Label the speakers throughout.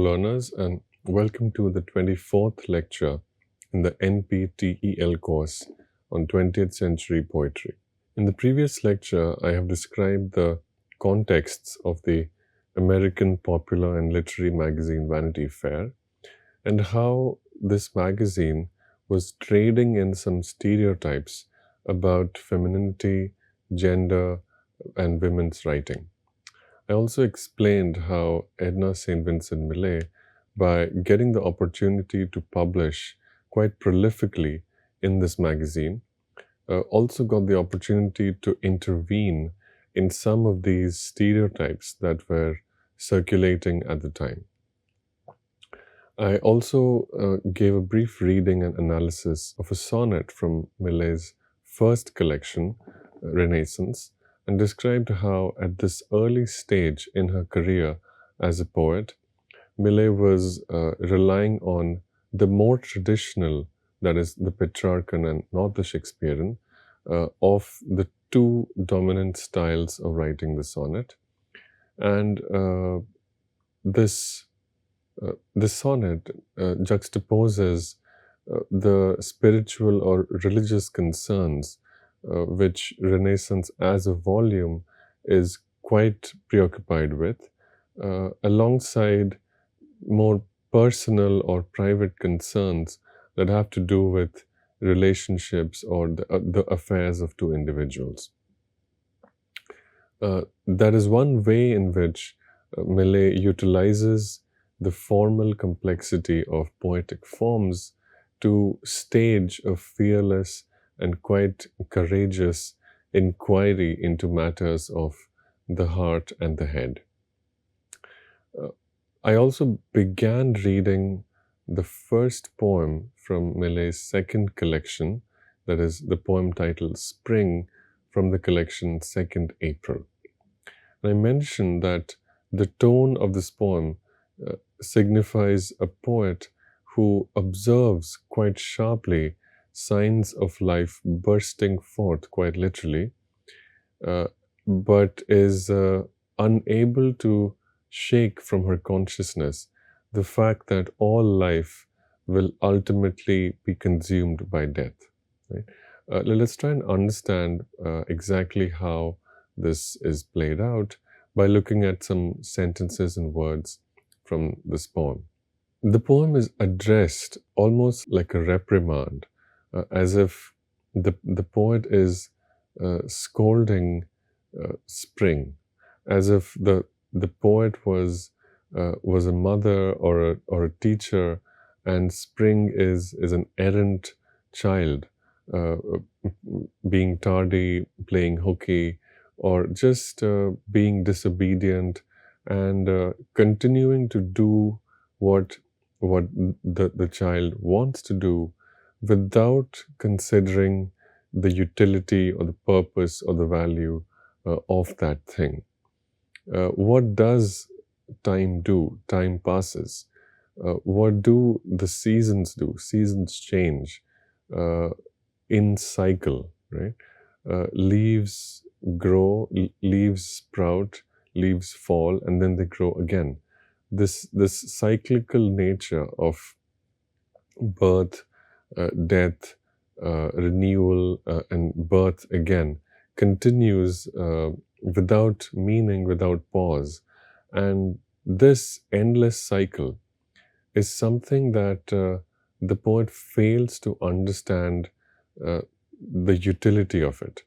Speaker 1: learners, and welcome to the 24th lecture in the NPTEL course on 20th century poetry. In the previous lecture, I have described the contexts of the American popular and literary magazine Vanity Fair and how this magazine was trading in some stereotypes about femininity, gender, and women's writing. I also explained how Edna St. Vincent Millay, by getting the opportunity to publish quite prolifically in this magazine, also got the opportunity to intervene in some of these stereotypes that were circulating at the time. I also gave a brief reading and analysis of a sonnet from Millay's first collection, Renaissance, and described how at this early stage in her career as a poet, Millay was relying on the more traditional, that is, the Petrarchan and not the Shakespearean, of the two dominant styles of writing the sonnet. And this sonnet juxtaposes the spiritual or religious concerns which Renaissance as a volume is quite preoccupied with, alongside more personal or private concerns that have to do with relationships or the affairs of two individuals. That is one way in which Millay utilizes the formal complexity of poetic forms to stage a fearless and quite courageous inquiry into matters of the heart and the head. I also began reading the first poem from Millay's second collection, that is, the poem titled Spring, from the collection 2nd April. And I mentioned that the tone of this poem signifies a poet who observes quite sharply signs of life bursting forth, quite literally, but is unable to shake from her consciousness the fact that all life will ultimately be consumed by death. Right? Let's try and understand exactly how this is played out by looking at some sentences and words from this poem. The poem is addressed almost like a reprimand, as if the poet is scolding spring, as if the poet was a mother or a teacher, and spring is an errant child, being tardy, playing hooky, or just being disobedient and continuing to do what the child wants to do without considering the utility or the purpose or the value of that thing. What does time do? Time passes. What do the seasons do? Seasons change in cycle, right? Leaves grow, leaves sprout, leaves fall, and then they grow again. This cyclical nature of birth, death, renewal, and birth again continues without meaning, without pause. And this endless cycle is something that the poet fails to understand the utility of it.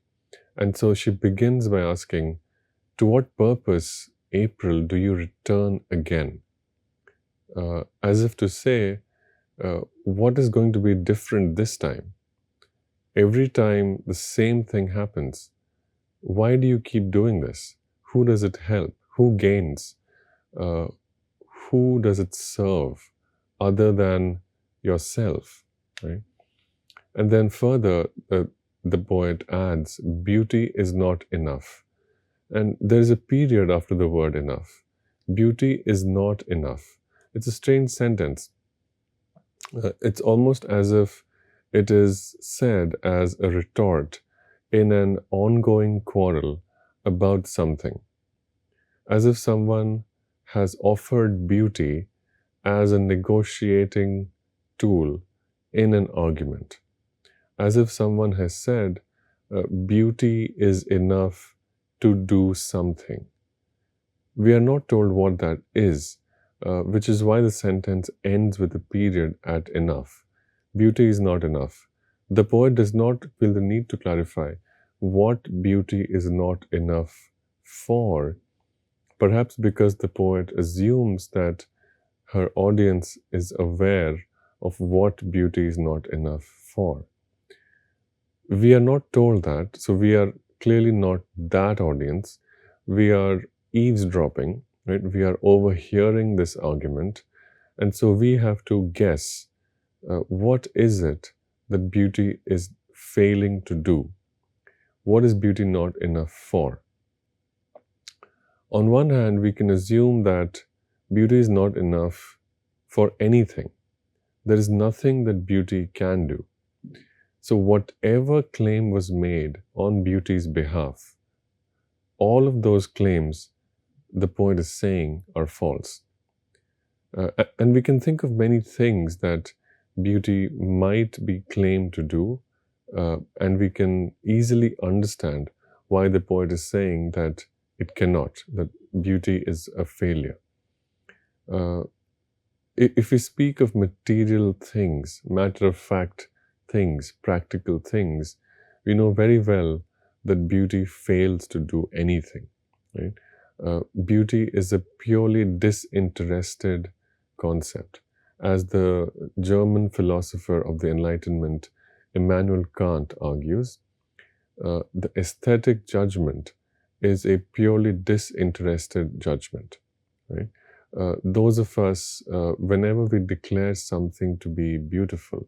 Speaker 1: And so she begins by asking, to what purpose, April, do you return again? As if to say, what is going to be different this time? Every time the same thing happens. Why do you keep doing this? Who does it help? Who gains? Who does it serve other than yourself? Right? And then further, the poet adds, beauty is not enough. And there is a period after the word enough. Beauty is not enough. It's a strange sentence. It's almost as if it is said as a retort in an ongoing quarrel about something. As if someone has offered beauty as a negotiating tool in an argument, as if someone has said, beauty is enough to do something. We are not told what that is, which is why the sentence ends with a period at enough. Beauty is not enough. The poet does not feel the need to clarify what beauty is not enough for, perhaps because the poet assumes that her audience is aware of what beauty is not enough for. We are not told that, so we are clearly not that audience. We are eavesdropping, right? We are overhearing this argument, and so we have to guess what is it that beauty is failing to do? What is beauty not enough for? On one hand, we can assume that beauty is not enough for anything. There is nothing that beauty can do. So whatever claim was made on beauty's behalf, all of those claims the poet is saying are false. And we can think of many things that beauty might be claimed to do, and we can easily understand why the poet is saying that it cannot, that beauty is a failure. If we speak of material things, matter-of-fact things, practical things, we know very well that beauty fails to do anything, right? Beauty is a purely disinterested concept. As the German philosopher of the Enlightenment, Immanuel Kant, argues, the aesthetic judgment is a purely disinterested judgment, right? Those of us, whenever we declare something to be beautiful,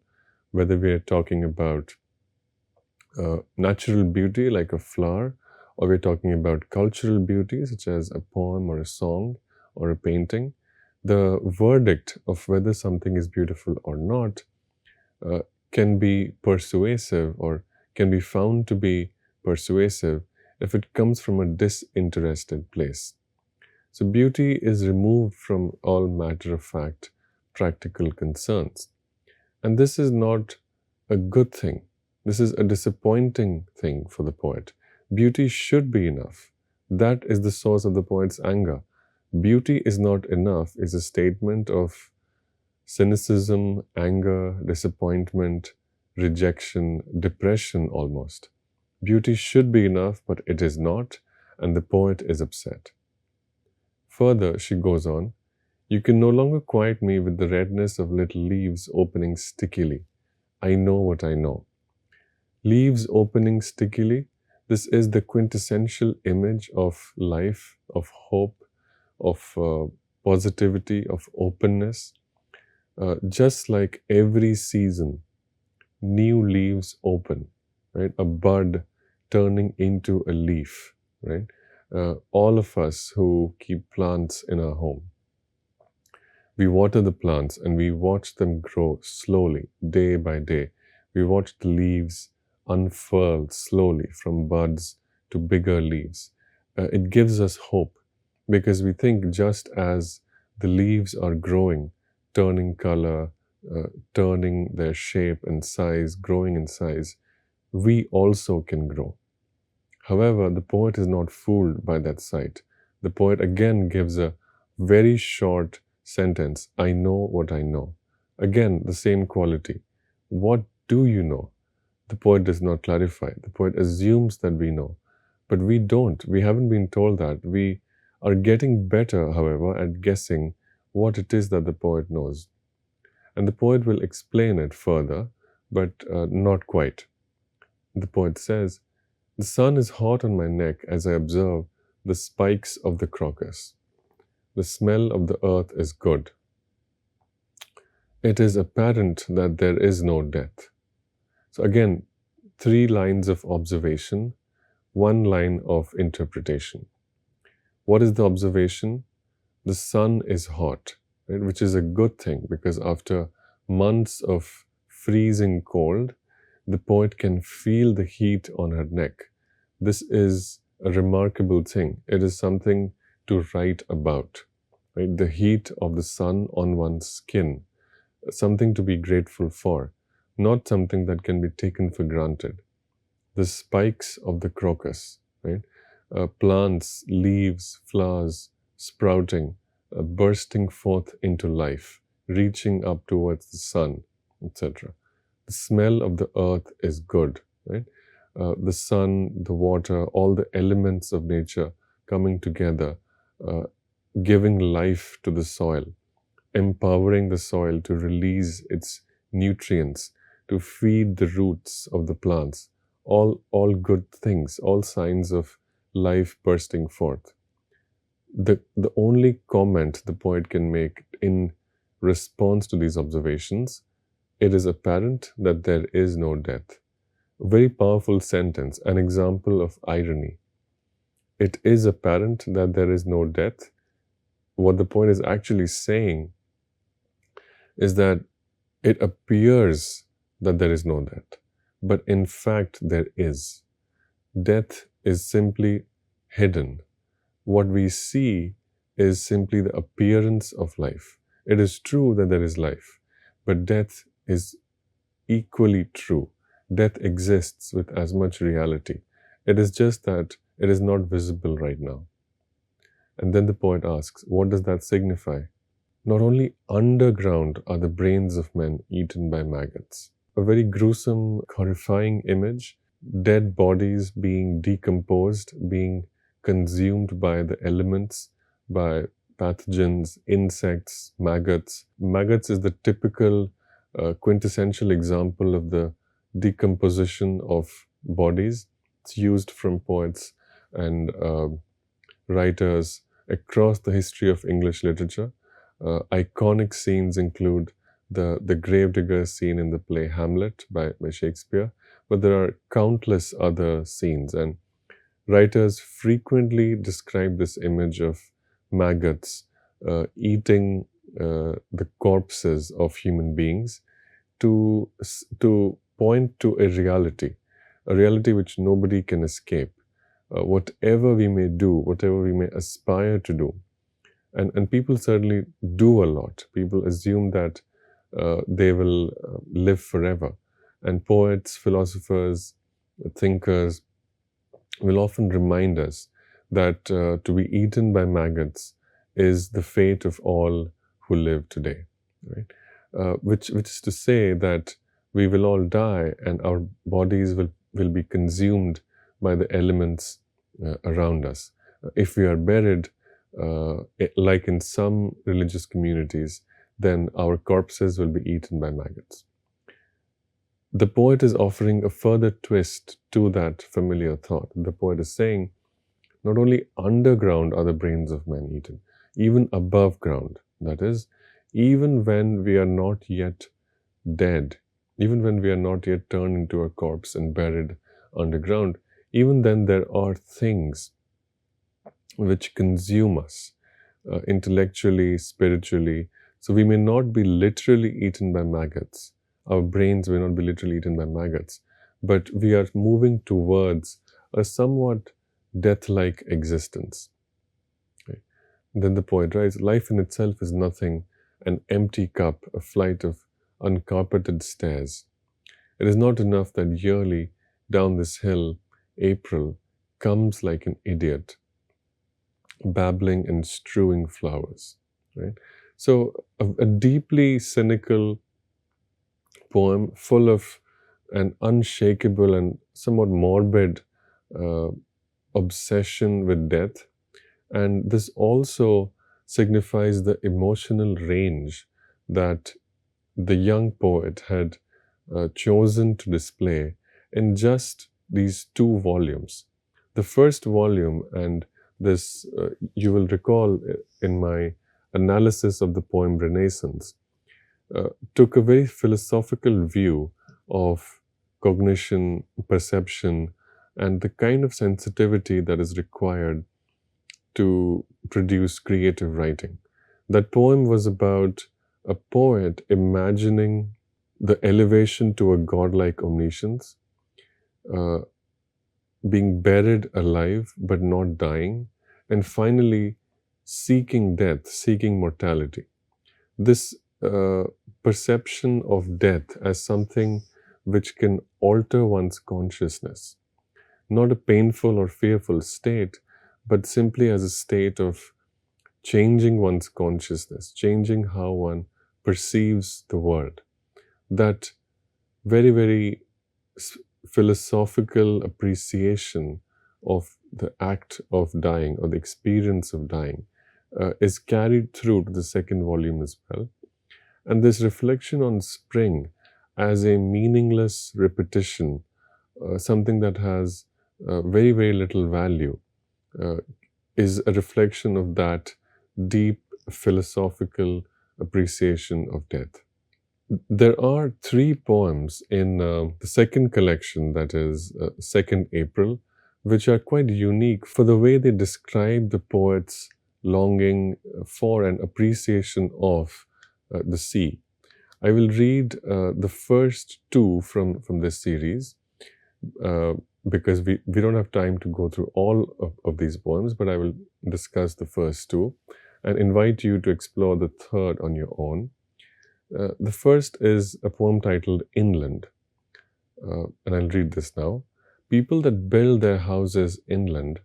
Speaker 1: whether we are talking about natural beauty like a flower, or we're talking about cultural beauty such as a poem or a song or a painting, the verdict of whether something is beautiful or not can be persuasive, or can be found to be persuasive, if it comes from a disinterested place. So beauty is removed from all matter-of-fact practical concerns. And this is not a good thing. This is a disappointing thing for the poet. Beauty should be enough. That is the source of the poet's anger. Beauty is not enough is a statement of cynicism, anger, disappointment, rejection, depression almost. Beauty should be enough, but it is not, and the poet is upset. Further, she goes on, "You can no longer quiet me with the redness of little leaves opening stickily. I know what I know." Leaves opening stickily, this is the quintessential image of life, of hope, of positivity, of openness. Just like every season, new leaves open, right? A bud turning into a leaf, right? All of us who keep plants in our home, we water the plants and we watch them grow slowly, day by day. We watch the leaves unfurl slowly from buds to bigger leaves. It gives us hope, because we think just as the leaves are growing, turning color, turning their shape and size, growing in size, we also can grow. However, the poet is not fooled by that sight. The poet again gives a very short sentence, "I know what I know." Again, the same quality. What do you know? The poet does not clarify. The poet assumes that we know, but we don't. We haven't been told that. We are getting better, however, at guessing what it is that the poet knows. And the poet will explain it further, but not quite. The poet says, "The sun is hot on my neck as I observe the spikes of the crocus. The smell of the earth is good. It is apparent that there is no death." So again, 3 lines of observation, 1 line of interpretation. What is the observation? The sun is hot, right? Which is a good thing, because after months of freezing cold, the poet can feel the heat on her neck. This is a remarkable thing. It is something to write about. right? The heat of the sun on one's skin, something to be grateful for, not something that can be taken for granted. The spikes of the crocus, right? Plants, leaves, flowers sprouting, bursting forth into life, reaching up towards the sun, etc. The smell of the earth is good, right? The sun, the water, all the elements of nature coming together, uh, giving life to the soil, empowering the soil to release its nutrients, to feed the roots of the plants. All good things, all signs of life bursting forth. The only comment the poet can make in response to these observations, it is apparent that there is no death. A very powerful sentence, an example of irony. It is apparent that there is no death. What the poet is actually saying is that it appears that there is no death, but in fact there is. Death is simply hidden. What we see is simply the appearance of life. It is true that there is life, but death is equally true. Death exists with as much reality. It is just that it is not visible right now. And then the poet asks, what does that signify? Not only underground are the brains of men eaten by maggots. A very gruesome, horrifying image, dead bodies being decomposed, being consumed by the elements, by pathogens, insects, maggots. Maggots is the typical, quintessential example of the decomposition of bodies. It's used from poets and writers across the history of English literature. Iconic scenes include the gravedigger scene in the play Hamlet by Shakespeare, but there are countless other scenes, and writers frequently describe this image of maggots eating the corpses of human beings to point to a reality which nobody can escape. Whatever we may do, whatever we may aspire to do, and people certainly do a lot. People assume that they will live forever. And poets, philosophers, thinkers will often remind us that to be eaten by maggots is the fate of all who live today, right? Which is to say that we will all die and our bodies will be consumed by the elements around us. If we are buried, like in some religious communities, then our corpses will be eaten by maggots. The poet is offering a further twist to that familiar thought. The poet is saying, not only underground are the brains of men eaten, even above ground. That is, even when we are not yet dead, even when we are not yet turned into a corpse and buried underground, even then there are things which consume us intellectually, spiritually. So we may not be literally eaten by maggots. Our brains may not be literally eaten by maggots, but we are moving towards a somewhat death-like existence. Okay. Then the poet writes, life in itself is nothing, an empty cup, a flight of uncarpeted stairs. It is not enough that yearly down this hill, April comes like an idiot, babbling and strewing flowers. Right? So a deeply cynical poem full of an unshakable and somewhat morbid obsession with death. And this also signifies the emotional range that the young poet had chosen to display in just these two volumes. The first volume, and this you will recall in my analysis of the poem Renaissance, took a very philosophical view of cognition, perception, and the kind of sensitivity that is required to produce creative writing. That poem was about a poet imagining the elevation to a godlike omniscience, being buried alive but not dying, and finally seeking death, seeking mortality. This perception of death as something which can alter one's consciousness, not a painful or fearful state, but simply as a state of changing one's consciousness, changing how one perceives the world. That very, very philosophical appreciation of the act of dying or the experience of dying is carried through to the second volume as well. And this reflection on spring as a meaningless repetition, something that has very, very little value, uh, is a reflection of that deep philosophical appreciation of death. There are three poems in the second collection, that is 2nd April, which are quite unique for the way they describe the poet's longing for and appreciation of the sea. I will read the first two from this series uh, because we don't have time to go through all of these poems, but I will discuss the first two and invite you to explore the third on your own. The first is a poem titled Inland, and I'll read this now. People that build their houses inland,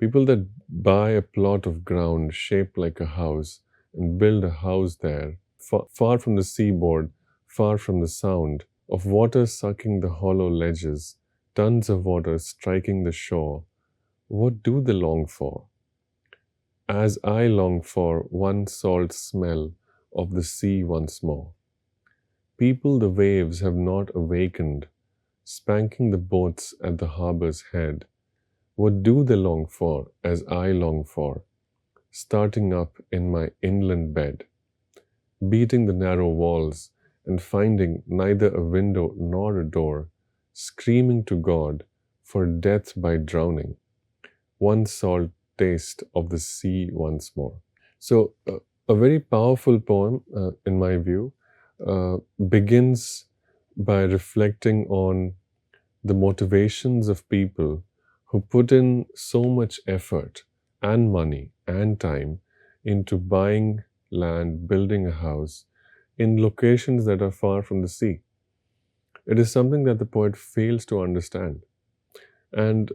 Speaker 1: people that buy a plot of ground shaped like a house and build a house there, far from the seaboard, far from the sound of water sucking the hollow ledges, tons of water striking the shore. What do they long for? As I long for one salt smell of the sea once more. People the waves have not awakened, spanking the boats at the harbor's head. What do they long for as I long for, starting up in my inland bed, beating the narrow walls and finding neither a window nor a door, screaming to God for death by drowning, one salt taste of the sea once more. So, a very powerful poem, in my view, begins by reflecting on the motivations of people who put in so much effort and money and time into buying land, building a house in locations that are far from the sea. It is something that the poet fails to understand. And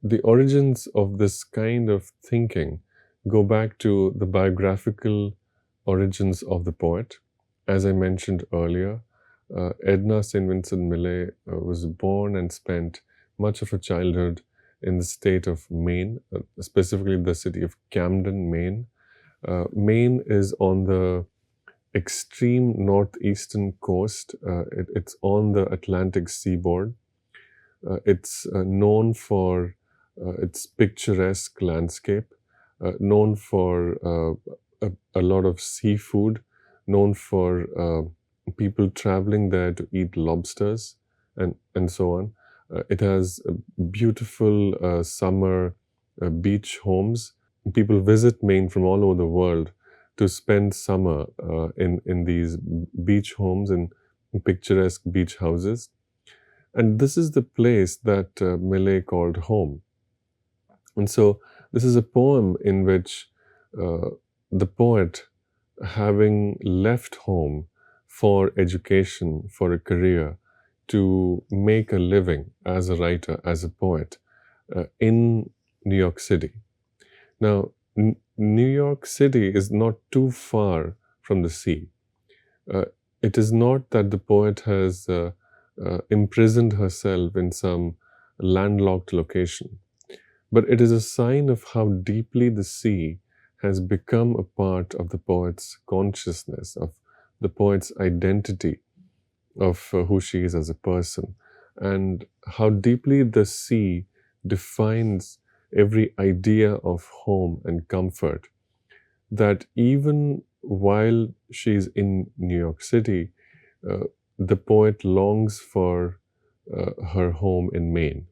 Speaker 1: the origins of this kind of thinking go back to the biographical origins of the poet. As I mentioned earlier, Edna St. Vincent Millay was born and spent much of her childhood in the state of Maine, specifically the city of Camden, Maine. Maine is on the extreme northeastern coast. It's on the Atlantic seaboard. It's known for its picturesque landscape, known for a lot of seafood, known for people traveling there to eat lobsters and so on. It has beautiful summer beach homes. People visit Maine from all over the world to spend summer in these beach homes and picturesque beach houses. And this is the place that Millay called home. And so this is a poem in which the poet, having left home for education, for a career, to make a living as a writer, as a poet, in New York City. Now, New York City is not too far from the sea. It is not that the poet has imprisoned herself in some landlocked location, but it is a sign of how deeply the sea has become a part of the poet's consciousness, of the poet's identity, of who she is as a person, and how deeply the sea defines every idea of home and comfort, that even while she's in New York City, the poet longs for her home in Maine.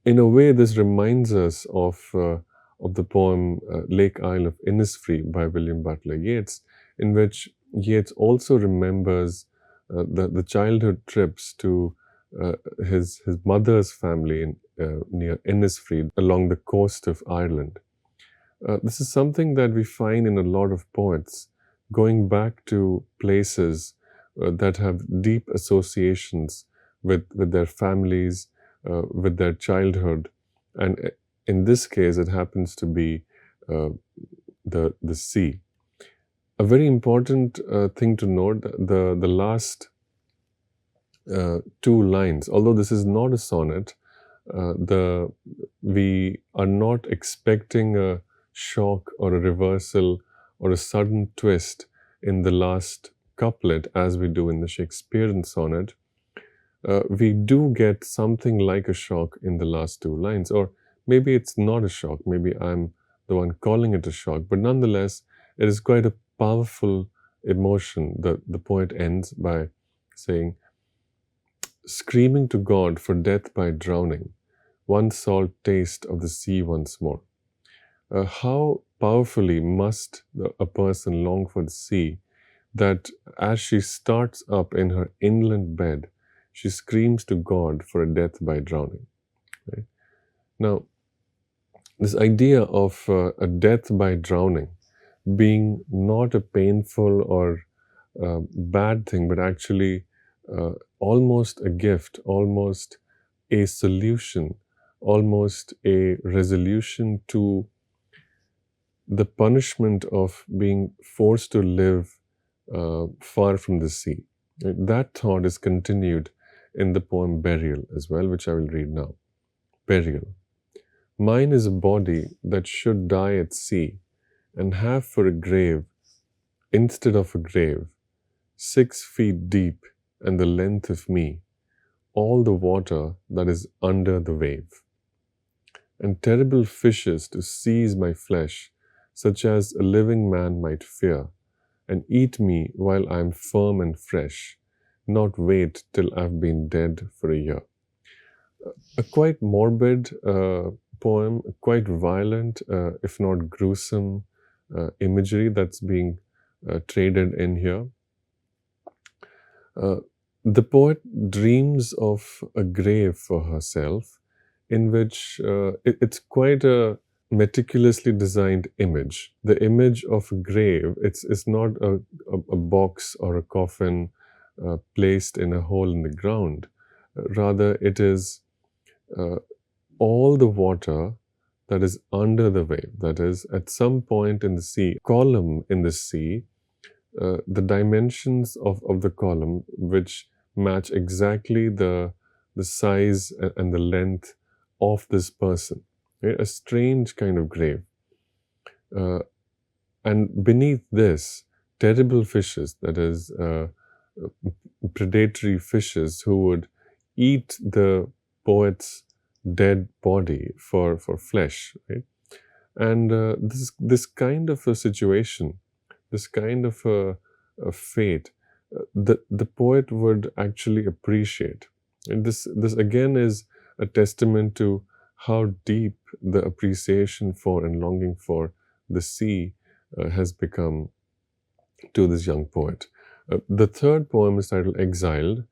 Speaker 1: In a way, this reminds us of the poem Lake Isle of Innisfree by William Butler Yeats, in which Yeats also remembers the childhood trips to his mother's family near Innisfree along the coast of Ireland. This is something that we find in a lot of poets, going back to places that have deep associations with their families, with their childhood. And in this case, it happens to be uh, the sea. A very important thing to note, the last two lines, although this is not a sonnet, the we are not expecting a shock or a reversal or a sudden twist in the last couplet as we do in the Shakespearean sonnet. We do get something like a shock in the last two lines, or maybe it's not a shock, maybe I'm the one calling it a shock, but nonetheless, it is quite a powerful emotion. The poet ends by saying, screaming to God for death by drowning, one salt taste of the sea once more. How powerfully must a person long for the sea that as she starts up in her inland bed, she screams to God for a death by drowning. Right? Now, this idea of a death by drowning being not a painful or bad thing, but actually almost a gift, almost a solution, almost a resolution to the punishment of being forced to live far from the sea. That thought is continued in the poem Burial as well, which I will read now. Burial. Mine is a body that should die at sea and have for a grave, instead of a grave, 6 feet deep and the length of me, all the water that is under the wave. And terrible fishes to seize my flesh, such as a living man might fear, and eat me while I am firm and fresh, not wait till I've been dead for a year. A quite morbid poem, quite violent, if not gruesome imagery that's being traded in here. The poet dreams of a grave for herself, in which it's quite a meticulously designed image. The image of a grave, it's not a box or a coffin placed in a hole in the ground. Rather, it is all the water that is under the wave, that is, at some point in the sea, column in the sea, the dimensions of the column, which match exactly the size and the length of this person. Right? A strange kind of grave. And beneath this, terrible fishes, that is, predatory fishes who would eat the poet's dead body for flesh. Right? And this kind of a situation, this kind of a fate, the poet would actually appreciate. And this again is a testament to how deep the appreciation for and longing for the sea has become to this young poet. The third poem is titled Exiled.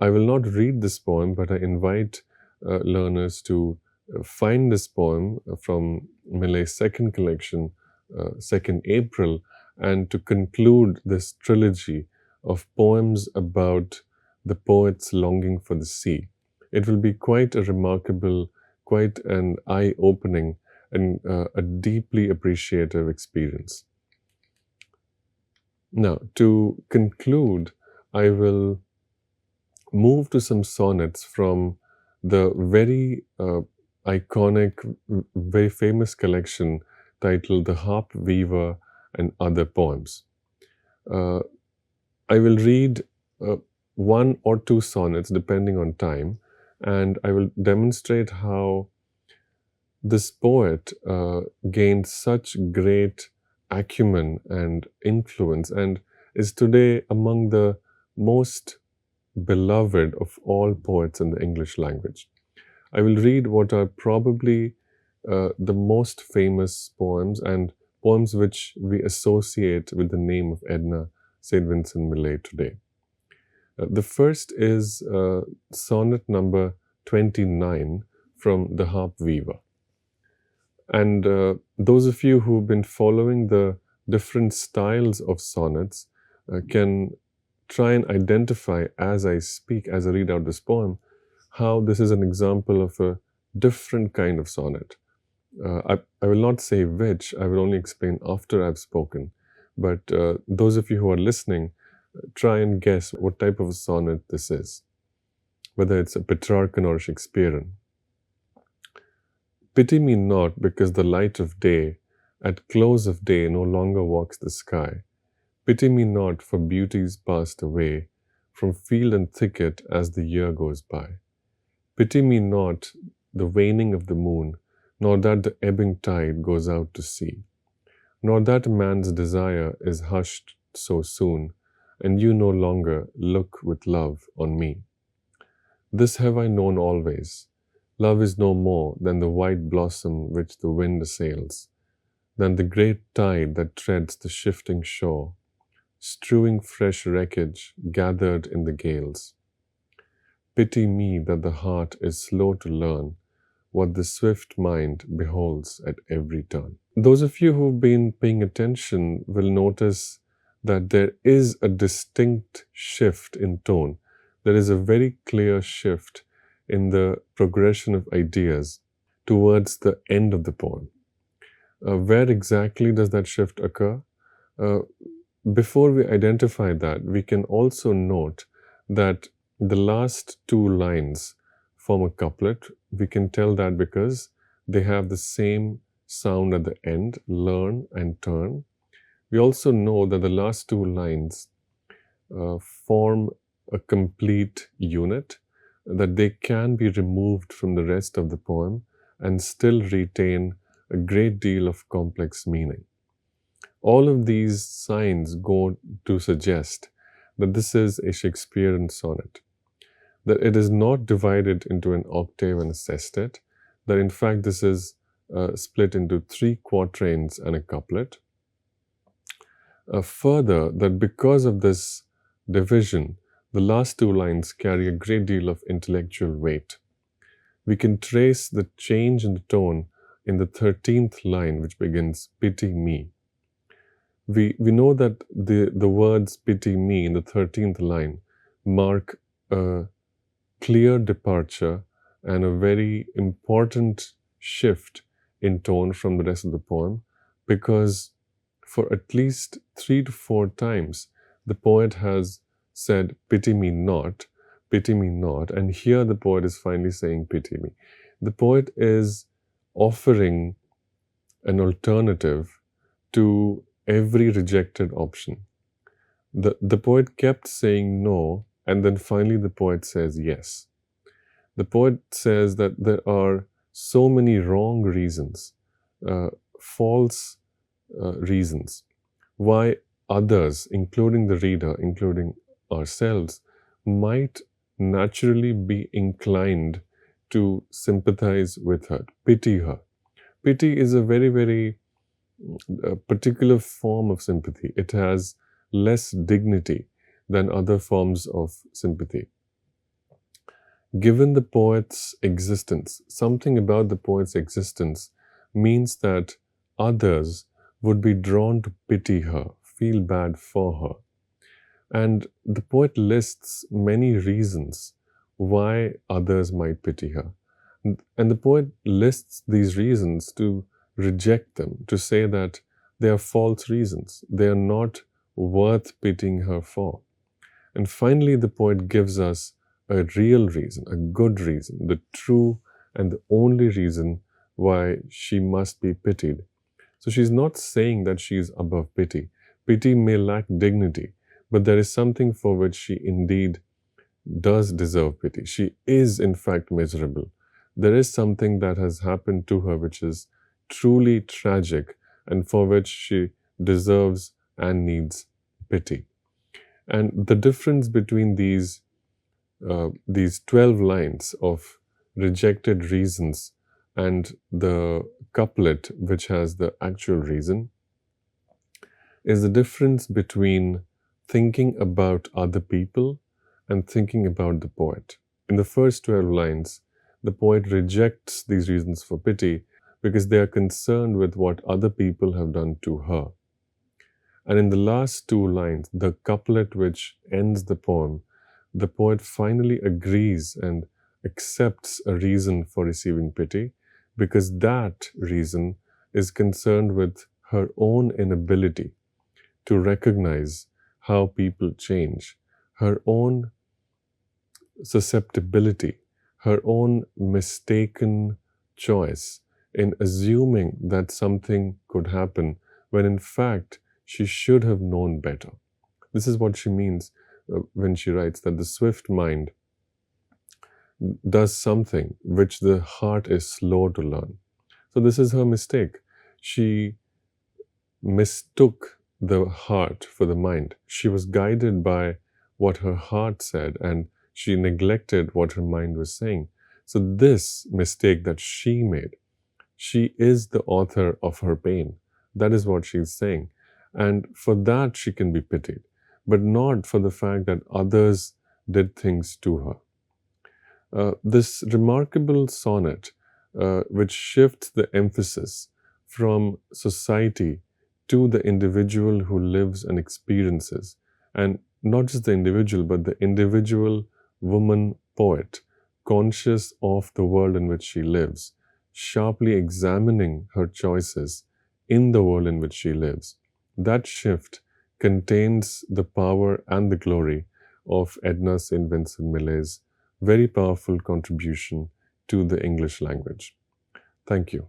Speaker 1: I will not read this poem, but I invite learners to find this poem from Millay's second collection, 2nd April, and to conclude this trilogy of poems about the poet's longing for the sea. It will be quite a remarkable, quite an eye-opening, and a deeply appreciative experience. Now, to conclude, I will move to some sonnets from the very iconic, very famous collection titled The Harp Weaver and Other Poems. I will read one or two sonnets depending on time, and I will demonstrate how this poet gained such great acumen and influence and is today among the most beloved of all poets in the English language. I will read what are probably the most famous poems and poems which we associate with the name of Edna St. Vincent Millay today. The first is sonnet number 29 from The Harp Weaver. And those of you who've been following the different styles of sonnets can try and identify as I speak, as I read out this poem, how this is an example of a different kind of sonnet. I will not say which, I will only explain after I've spoken. But those of you who are listening, try and guess what type of a sonnet this is, whether it's a Petrarchan or a Shakespearean. Pity me not because the light of day at close of day no longer walks the sky. Pity me not for beauties passed away from field and thicket as the year goes by. Pity me not the waning of the moon, nor that the ebbing tide goes out to sea, nor that man's desire is hushed so soon, and you no longer look with love on me. This have I known always. Love is no more than the white blossom which the wind assails, than the great tide that treads the shifting shore, strewing fresh wreckage gathered in the gales. Pity me that the heart is slow to learn what the swift mind beholds at every turn. Those of you who've been paying attention will notice that there is a distinct shift in tone. There is a very clear shift in the progression of ideas towards the end of the poem. Where exactly does that shift occur? Before we identify that, we can also note that the last two lines form a couplet. We can tell that because they have the same sound at the end, learn and turn. We also know that the last two lines form a complete unit, that they can be removed from the rest of the poem and still retain a great deal of complex meaning. All of these signs go to suggest that this is a Shakespearean sonnet, that it is not divided into an octave and a sestet, that in fact this is split into 3 quatrains and a couplet. Further, that because of this division, the last 2 lines carry a great deal of intellectual weight. We can trace the change in the tone in the 13th line, which begins, pity me. We know that the words pity me in the 13th line mark a clear departure and a very important shift in tone from the rest of the poem, because for at least 3 to 4 times the poet has said, pity me not, and here the poet is finally saying, pity me. The poet is offering an alternative to every rejected option. The poet kept saying no, and then finally the poet says yes. The poet says that there are so many wrong reasons, false reasons, why others, including the reader, including ourselves, might naturally be inclined to sympathize with her, pity her. Pity is a very, very particular form of sympathy. It has less dignity than other forms of sympathy. Given the poet's existence, something about the poet's existence means that others would be drawn to pity her, feel bad for her. And the poet lists many reasons why others might pity her. And the poet lists these reasons to reject them, to say that they are false reasons. They are not worth pitying her for. And finally, the poet gives us a real reason, a good reason, the true and the only reason why she must be pitied. So she's not saying that she is above pity. Pity may lack dignity, but there is something for which she indeed does deserve pity. She is in fact miserable. There is something that has happened to her which is truly tragic and for which she deserves and needs pity. And the difference between these 12 lines of rejected reasons and the couplet which has the actual reason is the difference between thinking about other people and thinking about the poet. In the first 12 lines, the poet rejects these reasons for pity, because they are concerned with what other people have done to her. And in the last two lines, the couplet which ends the poem, the poet finally agrees and accepts a reason for receiving pity, because that reason is concerned with her own inability to recognize how people change, her own susceptibility, her own mistaken choice in assuming that something could happen when in fact she should have known better. This is what she means when she writes that the swift mind does something which the heart is slow to learn. So, this is her mistake. She mistook the heart for the mind. She was guided by what her heart said and she neglected what her mind was saying. So, this mistake that she made, she is the author of her pain. That is what she's saying. And for that, she can be pitied, but not for the fact that others did things to her. This remarkable sonnet, which shifts the emphasis from society to the individual who lives and experiences, and not just the individual, but the individual woman poet, conscious of the world in which she lives, sharply examining her choices in the world in which she lives. That shift contains the power and the glory of Edna St. Vincent Millay's very powerful contribution to the English language. Thank you.